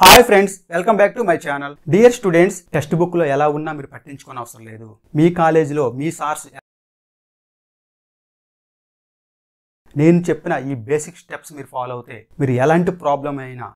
Hi friends, welcome back to my channel. Dear students, text book లో ఎలా ఉన్నా మీరు పట్టించుకోని అవసరం లేదు. మీ కాలేజీలో మీ సార్స్ నేను చెప్పిన ఈ బేసిక్ స్టెప్స్ మీరు ఫాలో అవుతే మీరు ఎలాంటి ప్రాబ్లం అయినా.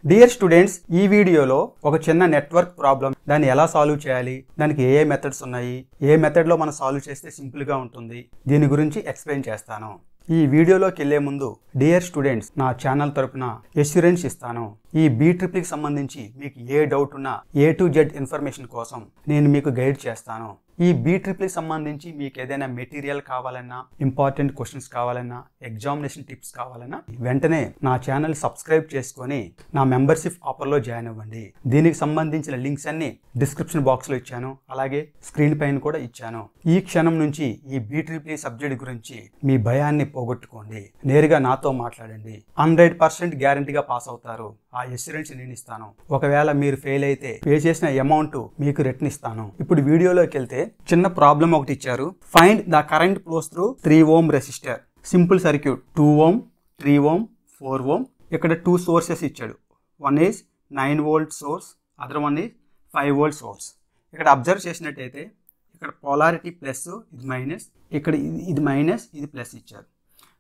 డియర్ స్టూడెంట్స్, ఈ వీడియోలో ఒక చిన్న నెట్వర్క్ ప్రాబ్లం, దాన్ని ఎలా సాల్వ్ చేయాలి, దానికి ఏ మెథడ్స్ ఉన్నాయి, ఏ మెథడ్లో మనం సాల్వ్ చేస్తే సింపుల్గా ఉంటుంది, దీని గురించి ఎక్స్ప్లెయిన్ చేస్తాను. ఈ వీడియోలోకి వెళ్లే ముందు డియర్ స్టూడెంట్స్, నా ఛానల్ తరపున ఎష్యూరెన్స్ ఇస్తాను. ఈ బీట్రిప్లీకి సంబంధించి మీకు ఏ డౌట్ ఉన్నా A to Z ఇన్ఫర్మేషన్ కోసం నేను మీకు గైడ్ చేస్తాను. ఈ బీట్రిప్లీకి సంబంధించి మీకు ఏదైనా మెటీరియల్ కావాలన్నా, ఇంపార్టెంట్ క్వశ్చన్స్ కావాలన్నా, ఎగ్జామినేషన్ టిప్స్ కావాలన్నా వెంటనే నా ఛానల్ సబ్స్క్రైబ్ చేసుకొని నా మెంబర్షిప్ ఆఫర్లో జాయిన్ అవ్వండి. దీనికి సంబంధించిన లింక్స్ అన్ని డిస్క్రిప్షన్ బాక్స్లో ఇచ్చాను, అలాగే స్క్రీన్ పైన కూడా ఇచ్చాను. ఈ క్షణం నుంచి ఈ బీట్రిప్లీ సబ్జెక్ట్ గురించి మీ భయాన్ని పోగొట్టుకోండి. నేరుగా నాతో మాట్లాడండి. 100% గ్యారంటీగా పాస్ అవుతారు. ఆ ఎష్యూరెన్స్ నేను ఇస్తాను. ఒకవేళ మీరు ఫెయిల్ అయితే పే చేసిన అమౌంట్ మీకు రిటర్న్ ఇస్తాను. ఇప్పుడు వీడియోలోకి వెళ్తే చిన్న ప్రాబ్లం ఒకటి ఇచ్చారు. Find the current flows through 3 ohm resistor. Simple circuit. 2 ohm, 3 ohm, 4 ohm. ఇక్కడ 2 సోర్సెస్ ఇచ్చాడు. One is 9 volt source, other one is 5 volt source. ఇక్కడ అబ్జర్వ్ చేసినట్టయితే ఇక్కడ పోలారిటీ ప్లస్, ఇది మైనస్, ఇక్కడ ఇది మైనస్, ఇది ప్లస్ ఇచ్చారు.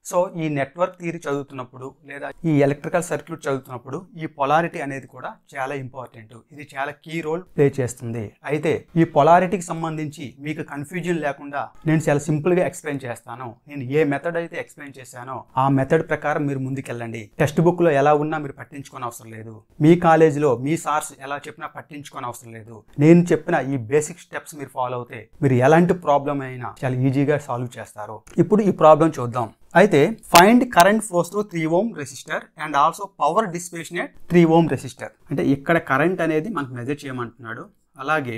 సో ఈ నెట్వర్క్ థియరీ చదువుతున్నప్పుడు లేదా ఈ ఎలక్ట్రికల్ సర్క్యూట్ చదువుతున్నప్పుడు ఈ పొలారిటీ అనేది కూడా చాలా ఇంపార్టెంట్. ఇది చాలా కీ రోల్ ప్లే చేస్తుంది. అయితే ఈ పొలారిటీకి సంబంధించి మీకు కన్ఫ్యూజన్ లేకుండా నేను చాలా సింపుల్గా ఎక్స్ప్లెయిన్ చేస్తాను. నేను ఏ మెథడ్ అయితే ఎక్స్ప్లెయిన్ చేశానో ఆ మెథడ్ ప్రకారం మీరు ముందుకెళ్ళండి. టెక్స్ట్ బుక్లో ఎలా ఉన్నా మీరు పట్టించుకోని అవసరం లేదు. మీ కాలేజీలో మీ సార్స్ ఎలా చెప్పినా పట్టించుకోని అవసరం లేదు. నేను చెప్పిన ఈ బేసిక్ స్టెప్స్ మీరు ఫాలో అవుతే మీరు ఎలాంటి ప్రాబ్లం అయినా చాలా ఈజీగా సాల్వ్ చేస్తారు. ఇప్పుడు ఈ ప్రాబ్లం చూద్దాం. అయితే find current flows through 3 ohm resistor and also power dissipation at 3 ohm resistor. అంటే ఇక్కడ కరెంట్ అనేది మనకు మెజర్ చేయమంటున్నాడు, అలాగే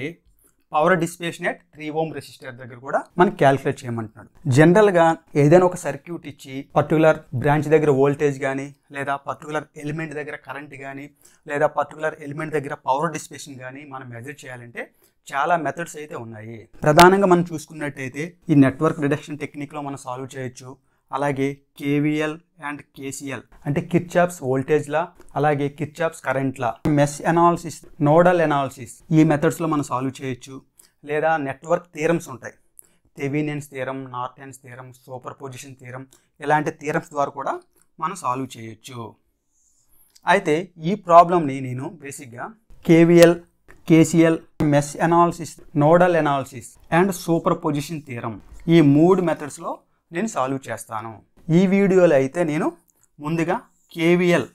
power dissipation at 3 ohm resistor దగ్గర కూడా మనకి క్యాలిక్యులేట్ చేయమంటున్నాడు. జనరల్గా ఏదైనా ఒక సర్క్యూట్ ఇచ్చి పర్టికులర్ బ్రాంచ్ దగ్గర వోల్టేజ్ కానీ, లేదా పర్టికులర్ ఎలిమెంట్ దగ్గర కరెంట్ కానీ, లేదా పర్టికులర్ ఎలిమెంట్ దగ్గర పవర్ డిసిపేషన్ కానీ మనం మెజర్ చేయాలంటే చాలా మెథడ్స్ అయితే ఉన్నాయి. ప్రధానంగా మనం చూసుకున్నట్టయితే ఈ నెట్వర్క్ రిడక్షన్ టెక్నిక్లో మనం సాల్వ్ చేయొచ్చు. అలాగే KVL అండ్ KCL అంటే కిర్చాఫ్స్ వోల్టేజ్ లా, అలాగే Kirchhoff's current law, mesh analysis, nodal analysis, ఈ మెథడ్స్లో మనం సాల్వ్ చేయొచ్చు. లేదా నెట్వర్క్ థియరమ్స్ ఉంటాయి. Thevenin's theorem, Norton's theorem, super position theorem, ఇలాంటి థియరమ్స్ ద్వారా కూడా మనం సాల్వ్ చేయొచ్చు. అయితే ఈ ప్రాబ్లమ్ని నేను బేసిక్గా KVL, KCL, mesh analysis, nodal analysis and super position theorem, ఈ 3 మెథడ్స్లో నేను సాల్వ్ చేస్తాను. ఈ వీడియోలో అయితే నేను ముందుగా KVL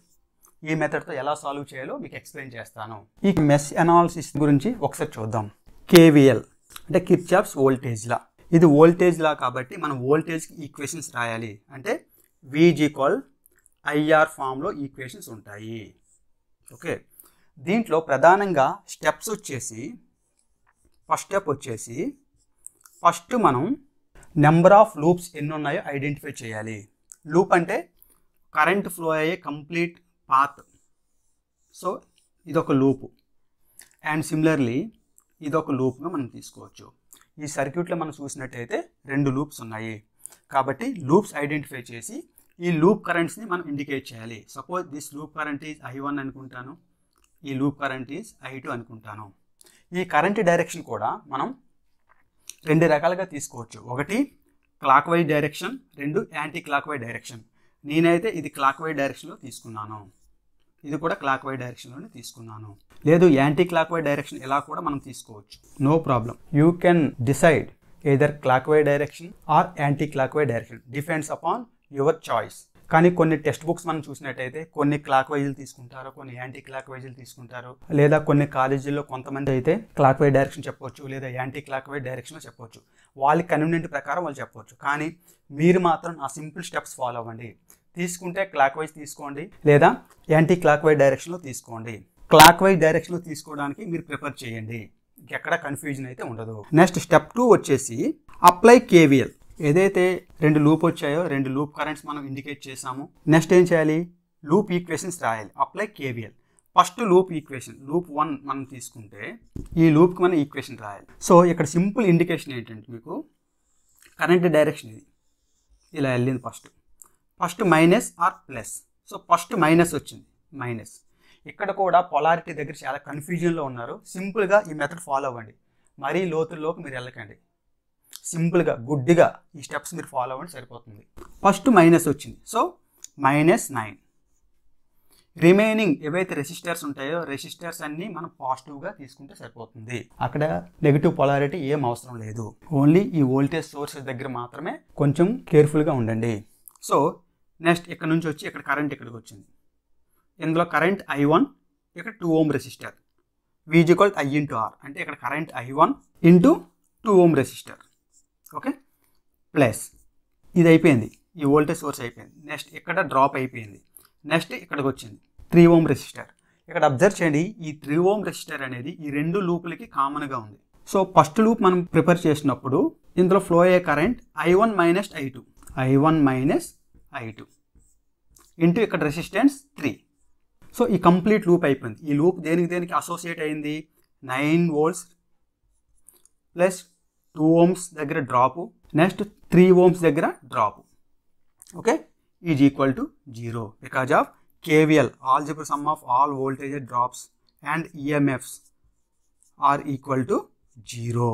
ఈ మెథడ్తో ఎలా సాల్వ్ చేయాలో మీకు ఎక్స్ప్లెయిన్ చేస్తాను. ఈ మెష్ అనాలిసిస్ గురించి ఒకసారి చూద్దాం. KVL అంటే కిర్చాఫ్స్ వోల్టేజ్ లా. ఇది వోల్టేజ్ లా కాబట్టి మనం వోల్టేజ్కి ఈక్వేషన్స్ రాయాలి. అంటే V=IR ఫామ్లో ఈక్వేషన్స్ ఉంటాయి. ఓకే, దీంట్లో ప్రధానంగా స్టెప్స్ వచ్చేసి ఫస్ట్ స్టెప్ వచ్చేసి ఫస్ట్ మనం నెంబర్ ఆఫ్ లూప్స్ ఎన్ని ఉన్నాయో ఐడెంటిఫై చేయాలి. లూప్ అంటే కరెంట్ ఫ్లో అయ్యే కంప్లీట్ పాత్. సో ఇదొక లూపు అండ్ సిమిలర్లీ ఇదొక లూప్గా మనం తీసుకోవచ్చు. ఈ సర్క్యూట్లో మనం చూసినట్టయితే 2 లూప్స్ ఉన్నాయి కాబట్టి లూప్స్ ఐడెంటిఫై చేసి ఈ లూప్ కరెంట్స్ని మనం ఇండికేట్ చేయాలి. Suppose this loop current is I1 అనుకుంటాను, ఈ లూప్ కరెంట్ ఈజ్ I2 అనుకుంటాను. ఈ కరెంట్ డైరెక్షన్ కూడా మనం 2 రకాలుగా తీసుకోవచ్చు. ఒకటి clock wise direction, 2 anti clockwise direction. నేనైతే ఇది క్లాక్ వైజ్ డైరెక్షన్లో తీసుకున్నాను, ఇది కూడా క్లాక్ వైజ్ డైరెక్షన్లోనే తీసుకున్నాను. లేదు యాంటీ క్లాక్ వైజ్ డైరెక్షన్ ఇలా కూడా మనం తీసుకోవచ్చు, no problem. You can decide either clockwise direction or anti clockwise direction, depends upon your choice. కానీ కొన్ని టెక్స్ట్ బుక్స్ మనం చూసినట్టయితే కొన్ని క్లాక్ వైజ్లు తీసుకుంటారు, కొన్ని యాంటీ క్లాక్ వైజ్లు తీసుకుంటారు. లేదా కొన్ని కాలేజీల్లో కొంతమంది అయితే క్లాక్ వైజ్ డైరెక్షన్ చెప్పవచ్చు, లేదా యాంటీ క్లాక్ వైజ్ డైరెక్షన్లో చెప్పవచ్చు. వాళ్ళకి కన్వీనియంట్ ప్రకారం వాళ్ళు చెప్పవచ్చు. కానీ మీరు మాత్రం నా సింపుల్ స్టెప్స్ ఫాలో అవ్వండి. తీసుకుంటే క్లాక్ వైజ్ తీసుకోండి, లేదా యాంటీ క్లాక్ వైజ్ డైరెక్షన్లో తీసుకోండి. క్లాక్ వైజ్ డైరెక్షన్లో తీసుకోవడానికి మీరు ప్రిఫర్ చేయండి, ఎక్కడ కన్ఫ్యూజన్ అయితే ఉండదు. నెక్స్ట్ స్టెప్ 2 వచ్చేసి అప్లై KVL. ఏదైతే 2 లూప్ వచ్చాయో 2 లూప్ కరెంట్స్ మనం ఇండికేట్ చేసాము. నెక్స్ట్ ఏం చేయాలి? లూప్ ఈక్వేషన్స్ రాయాలి. Apply KVL. First loop equation loop 1 మనం తీసుకుంటే ఈ లూప్కి మనం ఈక్వేషన్ రాయాలి. సో ఇక్కడ సింపుల్ ఇండికేషన్ ఏంటంటే మీకు కరెంట్ డైరెక్షన్ ఇది ఇలా వెళ్ళింది. First minus or plus, so first minus వచ్చింది, మైనస్. ఇక్కడ కూడా పొలారిటీ దగ్గర చాలా కన్ఫ్యూజన్లో ఉన్నారు. సింపుల్గా ఈ మెథడ్ ఫాలో అవ్వండి, మరీ లోతుల్లోకి మీరు వెళ్ళకండి. సింపుల్గా గుడ్డిగా ఈ స్టెప్స్ మీరు ఫాలో అవ్వండి, సరిపోతుంది. ఫస్ట్ మైనస్ వచ్చింది, సో -9. రిమైనింగ్ ఏవైతే రెసిస్టర్స్ ఉంటాయో రెసిస్టర్స్ అన్నీ మనం పాజిటివ్గా తీసుకుంటే సరిపోతుంది. అక్కడ నెగిటివ్ పొలారిటీ ఏం అవసరం లేదు. ఓన్లీ ఈ వోల్టేజ్ సోర్సెస్ దగ్గర మాత్రమే కొంచెం కేర్ఫుల్గా ఉండండి. సో నెక్స్ట్ ఇక్కడ నుంచి వచ్చి ఇక్కడ కరెంట్ ఇక్కడికి వచ్చింది. ఇందులో కరెంట్ I1, ఇక్కడ 2 ohm resistor, V = I × R, అంటే ఇక్కడ current I1 × 2 ohm resistor. Okay, plus ఇది అయిపోయింది, ఈ వోల్టేజ్ సోర్స్ అయిపోయింది. నెక్స్ట్ ఇక్కడ డ్రాప్ అయిపోయింది. నెక్స్ట్ ఇక్కడికి వచ్చింది 3 ohm రెసిస్టర్. ఇక్కడ అబ్జర్వ్ చేయండి, ఈ 3 ohm రెసిస్టర్ అనేది ఈ రెండు లూపులకి కామన్గా ఉంది. సో ఫస్ట్ లూప్ మనం ప్రిపేర్ చేసినప్పుడు ఇందులో ఫ్లో అయ్యే current I1 - I2, I1 - I2 into ఇక్కడ రెసిస్టెన్స్ 3. సో ఈ కంప్లీట్ లూప్ అయిపోయింది. ఈ లూప్ దేనికి అసోసియేట్ అయింది? 9 volts ప్లస్ 2 ohms దగ్గర డ్రాపు, నెక్స్ట్ 3 ohms దగ్గర drop. Okay, is equal to 0 because of KVL, algebra sum of all voltage drops and EMFs are equal to 0.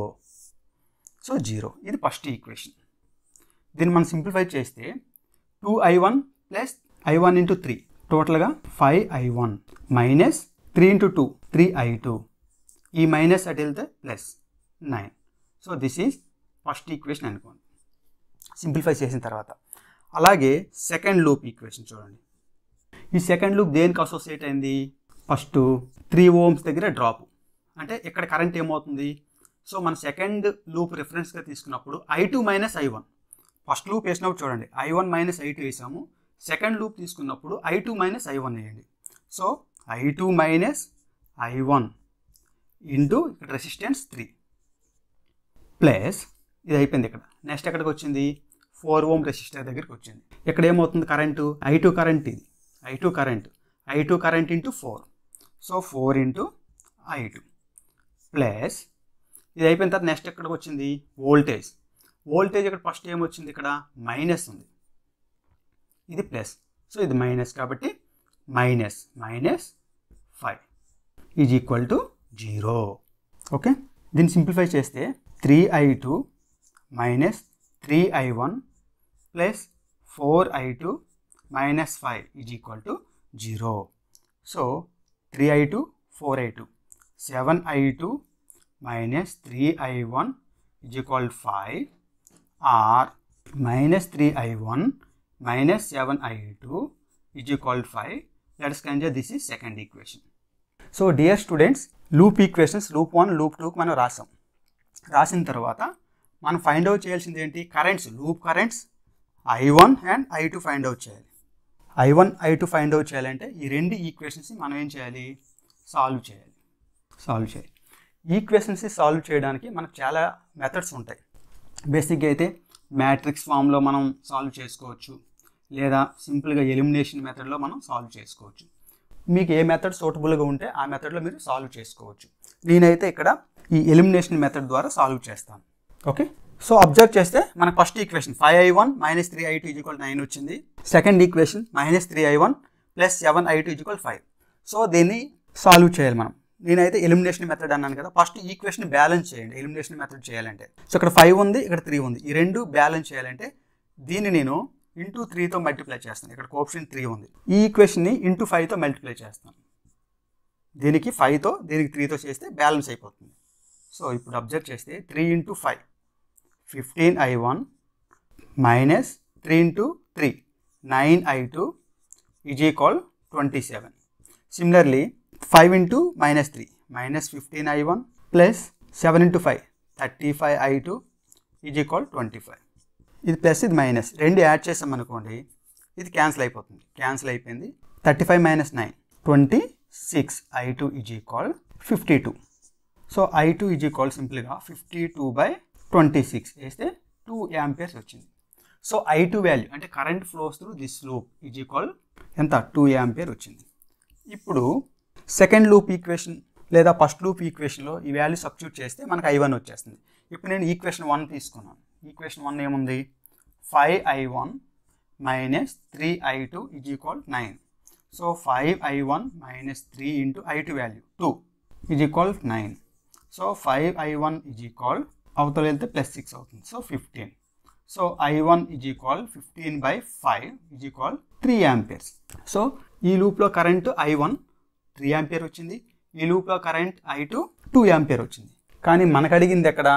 So 0, ఇది first equation. దీన్ని మనం simplify చేస్తే 2I1 plus I1 × 3, టోటల్గా 5I1 minus 3 × 2 3I2, ఈ minus అటు వెళ్తే plus 9. So this is first equation అనుకోండి simplify చేసిన తర్వాత. అలాగే సెకండ్ లూప్ ఈక్వేషన్ చూడండి. ఈ సెకండ్ లూప్ దేనికి అసోసియేట్ అయింది? ఫస్ట్ 3 ohms దగ్గర డ్రాప్, అంటే ఇక్కడ కరెంట్ ఏమవుతుంది? సో మన సెకండ్ లూప్ రిఫరెన్స్గా తీసుకున్నప్పుడు I2 - I1. ఫస్ట్ లూప్ వేసినప్పుడు చూడండి I1 - I2 వేసాము. సెకండ్ లూప్ తీసుకున్నప్పుడు I2 - I1 వేయండి. సో I2 - I1 ఇంటూ ఇక్కడ రెసిస్టెన్స్ 3 ప్లస్ ఇది అయిపోయింది. ఇక్కడ నెక్స్ట్ ఎక్కడికి వచ్చింది? 4 ohm రెసిస్టర్ దగ్గరికి వచ్చింది. ఇక్కడ ఏమవుతుంది? కరెంటు I2 కరెంట్, ఇది I2 current into 4. So 4 × I2 plus ఇది అయిపోయిన తర్వాత నెక్స్ట్ ఎక్కడికి వచ్చింది? వోల్టేజ్ ఇక్కడ ఫస్ట్ ఏమొచ్చింది? ఇక్కడ మైనస్ ఉంది, ఇది ప్లస్. సో ఇది మైనస్ కాబట్టి -5 ఈజ్ ఈక్వల్ టు 0. ఓకే, దీన్ని సింప్లిఫై చేస్తే 3I2 - 3I1 plus 4I2 - 5 is equal to 0. So 3I2 4I2 7I2 - 3I1 is equal 5 or -3I1 - 7I2 is equal 5. Let us consider this is second equation. So dear students, loop equations loop 1 loop 2 మనం రాసిన తర్వాత మనం find out చేయాల్సింది ఏంటి? Currents, loop currents I1 and I2 find out చేయాలి. I1 I2 find out చేయాలంటే ఈ రెండు ఈక్వేషన్స్ని మనం ఏం చేయాలి? సాల్వ్ చేయాలి. ఈక్వేషన్స్ని సాల్వ్ చేయడానికి మనకు చాలా మెథడ్స్ ఉంటాయి. బేసిక్గా అయితే మ్యాట్రిక్స్ ఫామ్లో మనం సాల్వ్ చేసుకోవచ్చు, లేదా సింపుల్గా ఎలిమినేషన్ మెథడ్లో మనం సాల్వ్ చేసుకోవచ్చు. మీకు ఏ మెథడ్ సూటబుల్గా ఉంటే ఆ మెథడ్లో మీరు సాల్వ్ చేసుకోవచ్చు. నేనైతే ఇక్కడ ఈ ఎలిమినేషన్ మెథడ్ ద్వారా సాల్వ్ చేస్తాను. ఓకే, సో అబ్జర్వ్ చేస్తే మనకు ఫస్ట్ ఈక్వేషన్ 5I1 - 3I2 = 9 వచ్చింది. Second equation -3I1 plus 7I2 = 5. So దీన్ని సాల్వ్ చేయాలి మనం. నేనైతే ఎలిమినేషన్ మెథడ్ అన్నాను కదా, ఫస్ట్ ఈక్వేషన్ బ్యాలెన్స్ చేయండి ఎలిమినేషన్ మెథడ్ చేయాలంటే. సో ఇక్కడ 5 ఉంది, ఇక్కడ 3 ఉంది, ఈ రెండు బ్యాలెన్స్ చేయాలంటే దీన్ని నేను ఇంటూ 3తో మల్టిప్లై చేస్తాను. ఇక్కడ కోఎఫిషియంట్ 3 ఉంది, ఈ ఈక్వేషన్ని ఇంటూ 5తో మల్టిప్లై చేస్తాను. దీనికి 5తో దీనికి 3తో చేస్తే బ్యాలెన్స్ అయిపోతుంది. సో ఇప్పుడు అబ్జర్వ్ చేస్తే 3 × 5 15I1 - 3 × 3 9I2 is equal 27. Similarly 5 × -3 -15I1 plus 7 × 5 35I2 is equal 25. ఇది ప్లస్ ఇది మైనస్, రెండు యాడ్ చేసాం అనుకోండి ఇది క్యాన్సిల్ అయిపోయింది. 35 - 9 26 I2 is equal 52. So I2 is equal సింపుల్గా 52/26 వేస్తే 2 amperes వచ్చింది. సో I2 వాల్యూ అంటే current flows through this loop is equal ఎంత? 2 ampere వచ్చింది. ఇప్పుడు సెకండ్ లూప్ ఈక్వేషన్ లేదా ఫస్ట్ లూప్ ఈక్వేషన్లో ఈ వాల్యూ సబ్స్టిట్యూట్ చేస్తే మనకు I1 వచ్చేస్తుంది. ఇప్పుడు నేను ఈక్వేషన్ 1 తీసుకున్నాను. ఈక్వేషన్ 1 ఏముంది? 5I1 - 3I2 is equal 9. So 5i1 minus 3 into i2 value 2 is equal 9. So 5i1 is equal అవతల వెళ్తే ప్లస్ 6 అవుతుంది. So 15. So i1 is equal 15/5 is equal 3 amperes. So ఈ లూప్లో కరెంట్ i1 3 ఆంపియర్ వచ్చింది, ఈ లూప్లో కరెంట్ i2 2 ఆంపియర్ వచ్చింది. కానీ మనకు అడిగింది ఎక్కడ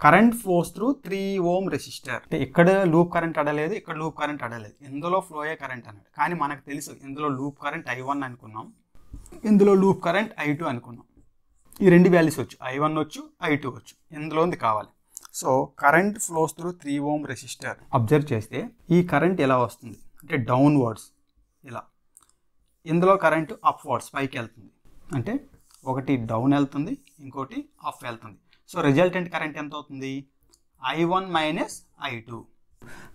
current flows through 3 ohm resistor. అంటే ఇక్కడ లూప్ కరెంట్ అడలేదు, ఇక్కడ లూప్ కరెంట్ అడలేదు, ఇందులో ఫ్లో అయ్యే కరెంట్ అన్నాడు. కానీ మనకు తెలుసు ఇందులో లూప్ కరెంట్ i1 అనుకున్నాం, ఇందులో లూప్ కరెంట్ i2 అనుకున్నాం. ఈ రెండు వాల్యూస్ వచ్చు, i1 వచ్చు, i2 వచ్చు, ఇందులోది కావాలి. So current flows through 3 ohm resistor. Observe చేస్తే ఈ కరెంట్ ఎలా వస్తుంది అంటే డౌన్వర్డ్స్ ఇలా, ఇందులో కరెంట్ అప్వర్డ్స్ పైకి వెళ్తుంది, అంటే ఒకటి డౌన్ వెళ్తుంది, ఇంకోటి అప్ వెళ్తుంది. సో రిజల్టెంట్ కరెంట్ ఎంత అవుతుంది i1 minus i2.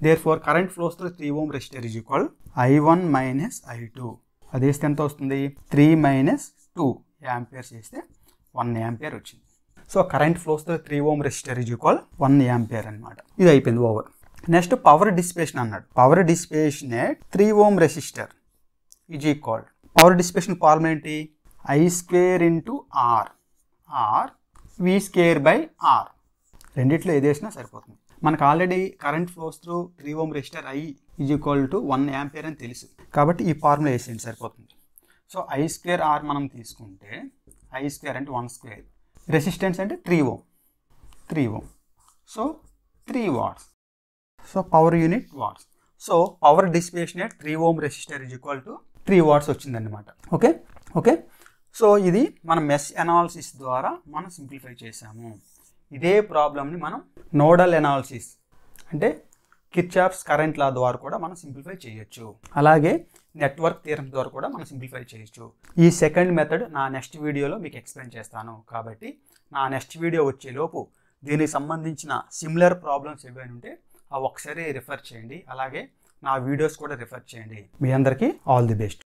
Therefore current flows through 3 ohm resistor is equal i1 minus i2. అది వేస్తే ఎంత వస్తుంది 3 minus 2 యాంపియర్స్ వేస్తే 1 ఆంపియర్ వచ్చింది. So current flows through 3 ohm resistor is equal 1 ampere అనమాట. ఇది అయిపోయింది ఓవర్. నెక్స్ట్ పవర్ డిసిపేషన్ అన్నాడు. Power dissipation at 3 ohm resistor is equal, power dissipation formula ఏంటి I² into R are V²/R. రెండిట్లో ఏది వేసినా సరిపోతుంది. మనకు already current flows through 3 ohm resistor I is equal to 1 ampere అని తెలుసు, కాబట్టి ఈ ఫార్ములా వేసేయండి సరిపోతుంది. సో I²R మనం తీసుకుంటే I² అంటే 1², రెసిస్టెన్స్ అంటే 3 ohm, so 3 watts. So power unit watts. So power dissipation at 3 ohm resistor is equal to 3 watts వచ్చిందన్నమాట. ఓకే. సో ఇది మనం మెష్ అనాలిసిస్ ద్వారా మనం సింప్లిఫై చేసాము. ఇదే ప్రాబ్లమ్ని మనం నోడల్ అనాలిసిస్ అంటే కిర్చాఫ్స్ కరెంట్ లా ద్వారా కూడా మనం సింప్లిఫై చేయొచ్చు. అలాగే నెట్వర్క్ థియరమ్స్ ద్వారా కూడా మనం సింప్లిఫై చేయొచ్చు. ఈ సెకండ్ మెథడ్ నా నెక్స్ట్ వీడియోలో మీకు ఎక్స్ప్లెయిన్ చేస్తాను. కాబట్టి నా నెక్స్ట్ వీడియో వచ్చేలోపు దీనికి సంబంధించిన సిమిలర్ ప్రాబ్లమ్స్ ఏవైనా ఉంటే అవి ఒకసారి రిఫర్ చేయండి. అలాగే నా వీడియోస్ కూడా రిఫర్ చేయండి. మీ అందరికీ ఆల్ ది బెస్ట్.